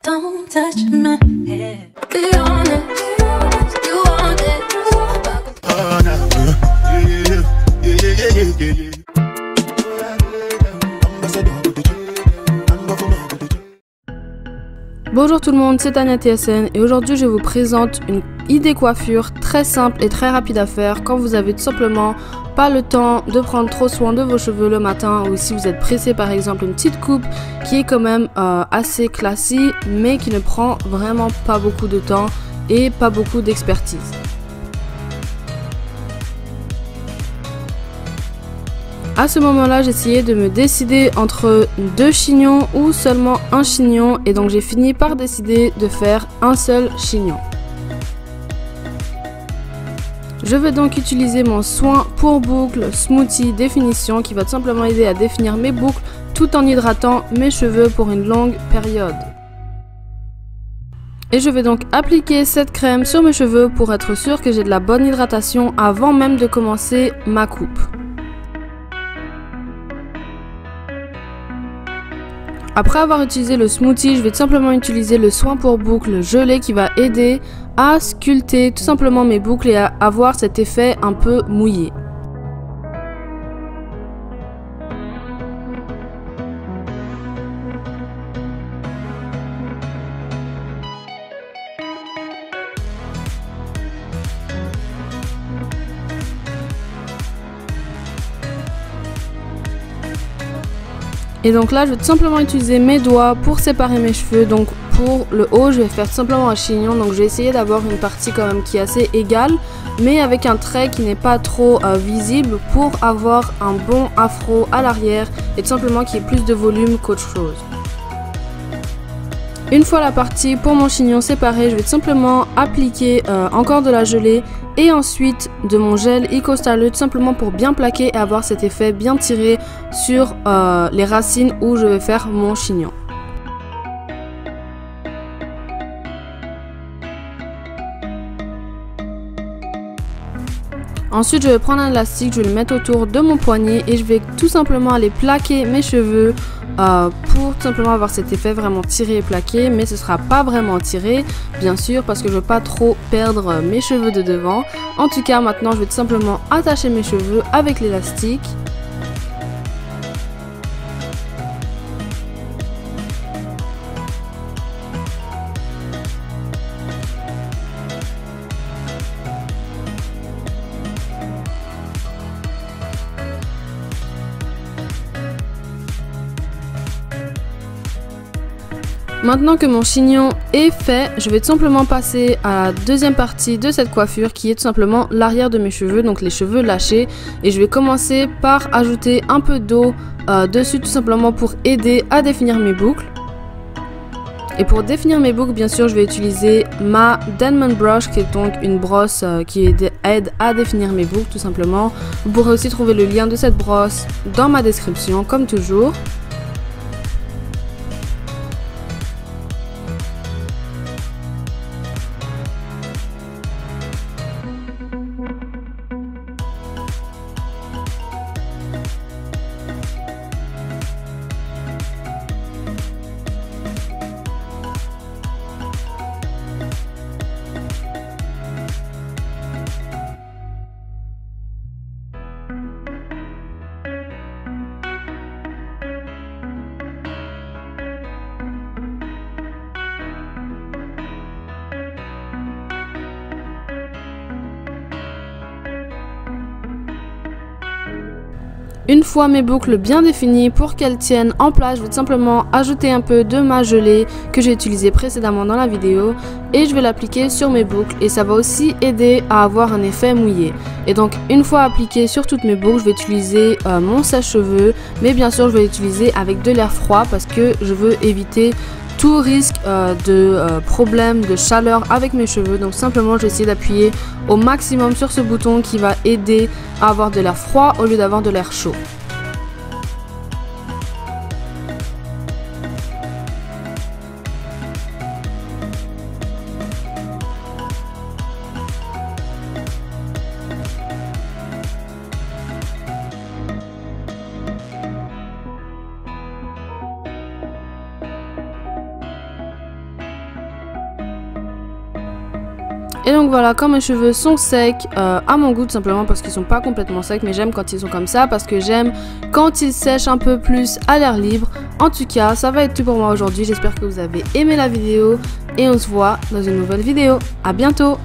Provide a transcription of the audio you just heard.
Don't touch my head. Be honest, you want it. Oh, no. Yeah. Bonjour tout le monde, c'est Tania TSN et aujourd'hui je vous présente une idée coiffure très simple et très rapide à faire quand vous avez tout simplement pas le temps de prendre trop soin de vos cheveux le matin ou si vous êtes pressé par exemple une petite coupe qui est quand même assez classique mais qui ne prend vraiment pas beaucoup de temps et pas beaucoup d'expertise. À ce moment-là, j'essayais de me décider entre deux chignons ou seulement un chignon et donc j'ai fini par décider de faire un seul chignon. Je vais donc utiliser mon soin pour boucles Smoothie Définition qui va tout simplement aider à définir mes boucles tout en hydratant mes cheveux pour une longue période. Et je vais donc appliquer cette crème sur mes cheveux pour être sûr que j'ai de la bonne hydratation avant même de commencer ma coupe. Après avoir utilisé le smoothie, je vais tout simplement utiliser le soin pour boucles gelé qui va aider à sculpter tout simplement mes boucles et à avoir cet effet un peu mouillé. Et donc là, je vais tout simplement utiliser mes doigts pour séparer mes cheveux. Donc pour le haut, je vais faire tout simplement un chignon. Donc je vais essayer d'avoir une partie quand même qui est assez égale, mais avec un trait qui n'est pas trop visible pour avoir un bon afro à l'arrière et tout simplement qu'il y ait plus de volume qu'autre chose. Une fois la partie pour mon chignon séparée, je vais tout simplement appliquer encore de la gelée et ensuite de mon gel Eco Styler tout simplement pour bien plaquer et avoir cet effet bien tiré sur les racines où je vais faire mon chignon. Ensuite, je vais prendre un élastique, je vais le mettre autour de mon poignet et je vais tout simplement aller plaquer mes cheveux pour tout simplement avoir cet effet vraiment tiré et plaqué, mais ce sera pas vraiment tiré bien sûr parce que je veux pas trop perdre mes cheveux de devant. En tout cas, maintenant je vais tout simplement attacher mes cheveux avec l'élastique. Maintenant que mon chignon est fait, je vais tout simplement passer à la deuxième partie de cette coiffure qui est tout simplement l'arrière de mes cheveux, donc les cheveux lâchés. Et je vais commencer par ajouter un peu d'eau dessus tout simplement pour aider à définir mes boucles. Et pour définir mes boucles, bien sûr, je vais utiliser ma Denman Brush qui est donc une brosse qui aide à définir mes boucles tout simplement. Vous pourrez aussi trouver le lien de cette brosse dans ma description comme toujours. Une fois mes boucles bien définies, pour qu'elles tiennent en place, je vais tout simplement ajouter un peu de ma gelée que j'ai utilisée précédemment dans la vidéo et je vais l'appliquer sur mes boucles et ça va aussi aider à avoir un effet mouillé. Et donc une fois appliqué sur toutes mes boucles, je vais utiliser mon sèche-cheveux, mais bien sûr je vais l'utiliser avec de l'air froid parce que je veux éviter tout risque de problème de chaleur avec mes cheveux. Donc simplement je vais essayer d'appuyer au maximum sur ce bouton qui va aider à avoir de l'air froid au lieu d'avoir de l'air chaud. Et donc voilà, quand mes cheveux sont secs, à mon goût tout simplement parce qu'ils sont pas complètement secs, mais j'aime quand ils sont comme ça parce que j'aime quand ils sèchent un peu plus à l'air libre. En tout cas, ça va être tout pour moi aujourd'hui. J'espère que vous avez aimé la vidéo et on se voit dans une nouvelle vidéo. À bientôt!